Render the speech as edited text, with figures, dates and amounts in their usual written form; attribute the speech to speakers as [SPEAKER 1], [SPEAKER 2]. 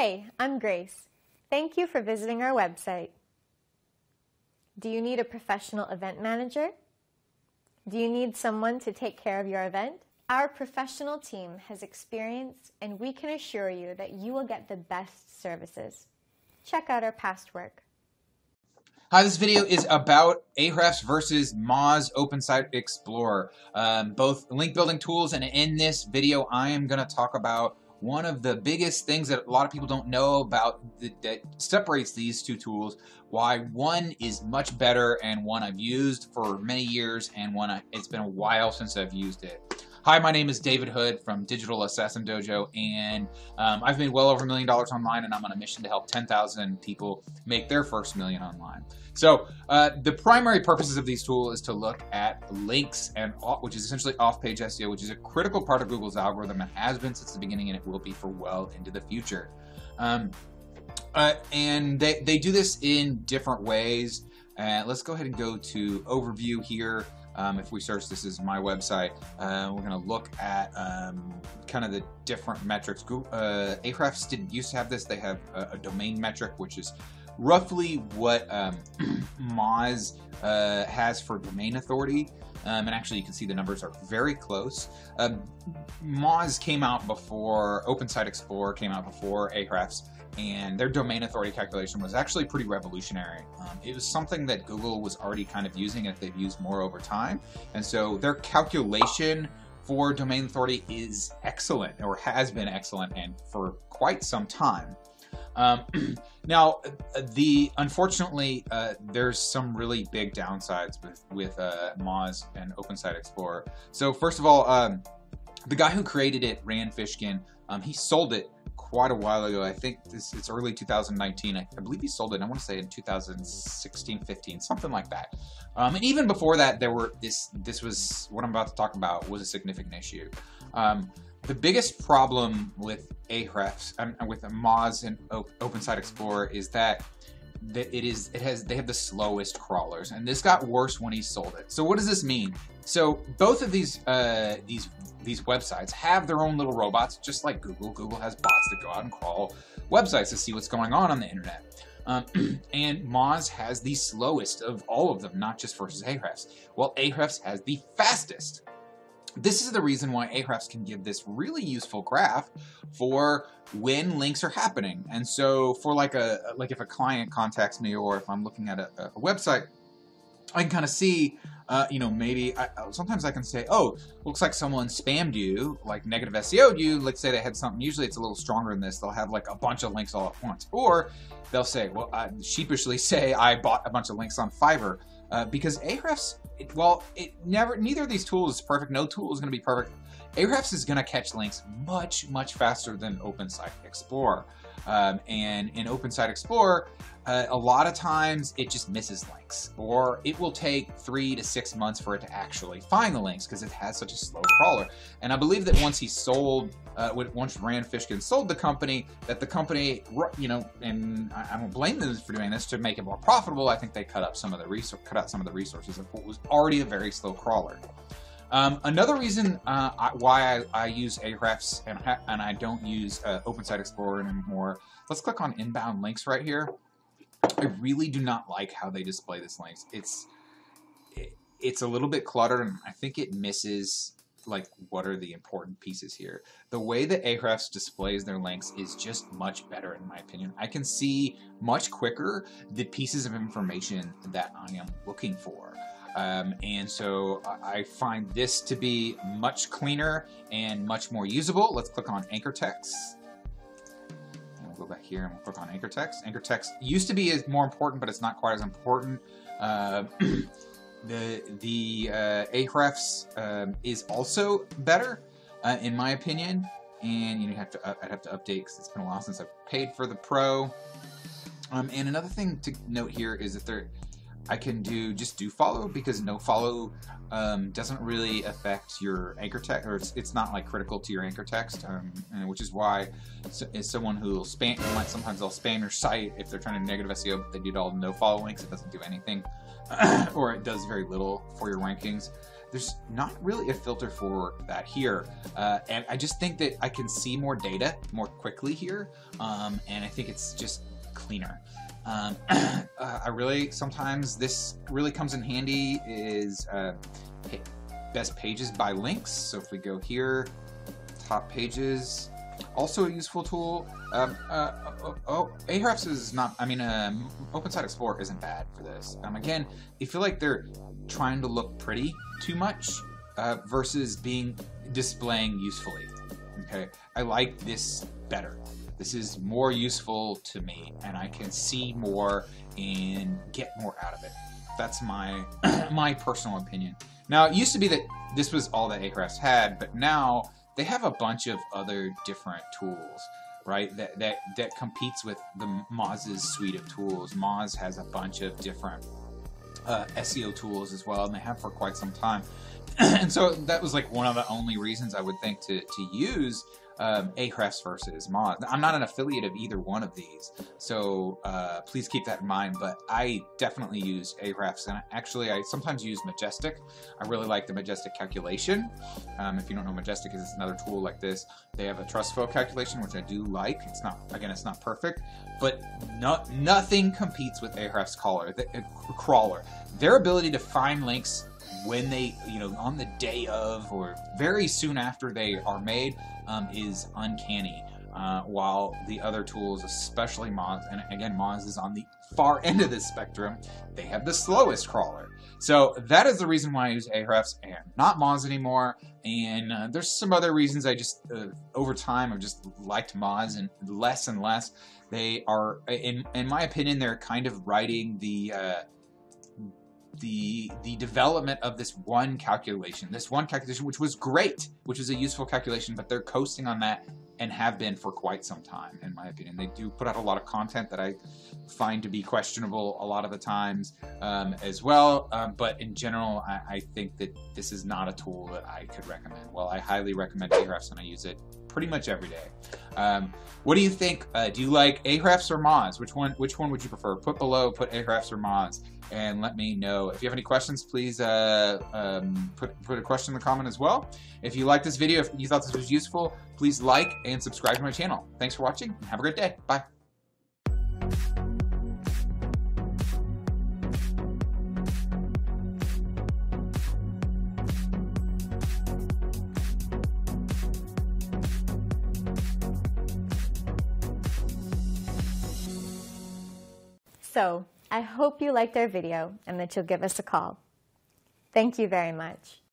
[SPEAKER 1] Hey, I'm Grace. Thank you for visiting our website. Do you need a professional event manager? Do you need someone to take care of your event? Our professional team has experience, and we can assure you that you will get the best services. Check out our past work.
[SPEAKER 2] Hi, this video is about Ahrefs versus Moz OpenSite Explorer, both link building tools, and in this video I am going to talk about one of the biggest things that a lot of people don't know about that separates these two tools, why one is much better and one I've used for many years and one it's been a while since I've used it. Hi, my name is David Hood from Digital Assassin Dojo, and I've made well over $1 million online, and I'm on a mission to help 10,000 people make their first million online. So the primary purposes of these tools is to look at links, and which is essentially off-page SEO, which is a critical part of Google's algorithm and has been since the beginning, and it will be for well into the future. And they do this in different ways. Let's go ahead and go to overview here. If we search, this is my website, we're going to look at kind of the different metrics. Ahrefs didn't used to have this. They have a domain metric, which is roughly what Moz has for domain authority. And actually, you can see the numbers are very close. Moz came out before OpenSite Explorer came out before Ahrefs, and their domain authority calculation was actually pretty revolutionary. It was something that Google was already kind of using and they've used more over time. And so their calculation for domain authority is excellent, or has been excellent, and for quite some time. Now, unfortunately, there's some really big downsides with Moz and OpenSite Explorer. So first of all, the guy who created it, Rand Fishkin, he sold it quite a while ago. I think it's early 2019. I believe he sold it, I want to say in 2016, 15, something like that. And even before that, this was what I'm about to talk about was a significant issue. The biggest problem with Ahrefs and with Moz and OpenSite Explorer is that they have the slowest crawlers, and this got worse when he sold it. So what does this mean? So both of these websites have their own little robots, just like Google. Google has bots that go out and crawl websites to see what's going on the internet. And Moz has the slowest of all of them, not just versus Ahrefs. Well, Ahrefs has the fastest. This is the reason why Ahrefs can give this really useful graph for when links are happening. And so for like if a client contacts me, or if I'm looking at a website, I can kind of see, maybe sometimes I can say, oh, looks like someone spammed you, like negative SEO'd you. Let's say they had something. Usually it's a little stronger than this. They'll have like a bunch of links all at once, or they'll say, well, sheepishly say I bought a bunch of links on Fiverr. Because Ahrefs, neither of these tools is perfect. No tool is going to be perfect. Ahrefs is going to catch links much, much faster than OpenSite Explorer. And in OpenSite Explorer, a lot of times it just misses links, or it will take 3 to 6 months for it to actually find the links because it has such a slow crawler. And I believe that once he sold, once Rand Fishkin sold the company, that the company, and I don't blame them for doing this to make it more profitable. I think they cut out some of the resources of what was already a very slow crawler. Another reason why I use Ahrefs and I don't use OpenSite Explorer anymore. Let's click on inbound links right here. I really do not like how they display this links. It's a little bit cluttered, and I think it misses like what are the important pieces here. The way that Ahrefs displays their links is just much better in my opinion. I can see much quicker the pieces of information that I am looking for. And so I find this to be much cleaner and much more usable. Let's click on anchor text. And we'll go back here and we'll click on anchor text. Anchor text used to be more important, but it's not quite as important. The Ahrefs is also better, in my opinion. And I'd have to update because it's been a while since I've paid for the Pro. And another thing to note here is that I can just do follow, because no follow doesn't really affect your anchor text, or it's not like critical to your anchor text, which is why as someone who will spam, sometimes they'll spam your site if they're trying to negative SEO, but they do all no follow links. It doesn't do anything, or it does very little for your rankings. there's not really a filter for that here. And I just think that I can see more data more quickly here. And I think it's just cleaner. I really, sometimes this really comes in handy is best pages by links. So if we go here, top pages, also a useful tool. Ahrefs is not, I mean, OpenSite Explorer isn't bad for this. Again, I feel like they're trying to look pretty too much versus displaying usefully. Okay, I like this better. This is more useful to me, and I can see more and get more out of it. That's my my personal opinion. Now, it used to be that this was all that Ahrefs had, but now they have a bunch of other different tools, right? That competes with the Moz's suite of tools. Moz has a bunch of different SEO tools as well, and they have for quite some time. And so that was like one of the only reasons I would think to use Ahrefs versus Moz. I'm not an affiliate of either one of these, so please keep that in mind, but I definitely use Ahrefs, and actually I sometimes use Majestic. I really like the Majestic calculation. If you don't know, Majestic is another tool like this. They have a trustful calculation, which I do like. It's not, again, it's not perfect, but nothing competes with Ahrefs crawler. Their ability to find links when they, on the day of or very soon after they are made is uncanny. While the other tools, especially Moz, and again, Moz is on the far end of this spectrum, they have the slowest crawler. So that is the reason why I use Ahrefs and not Moz anymore. And there's some other reasons I just, over time, I've just liked Moz and less. They are, in my opinion, they're kind of writing the development of this one calculation, which was great, which is a useful calculation, but they're coasting on that and have been for quite some time, in my opinion. They do put out a lot of content that I find to be questionable a lot of the times as well, but in general, I think that this is not a tool that I could recommend. Well, I highly recommend Ahrefs, and I use it pretty much every day. What do you think? Do you like Ahrefs or Moz? Which one would you prefer? Put below, put Ahrefs or Moz, and let me know. If you have any questions, please put a question in the comment as well. If you liked this video, if you thought this was useful, please like and subscribe to my channel. Thanks for watching, and have a great day. Bye.
[SPEAKER 1] So, I hope you liked our video and that you'll give us a call. Thank you very much.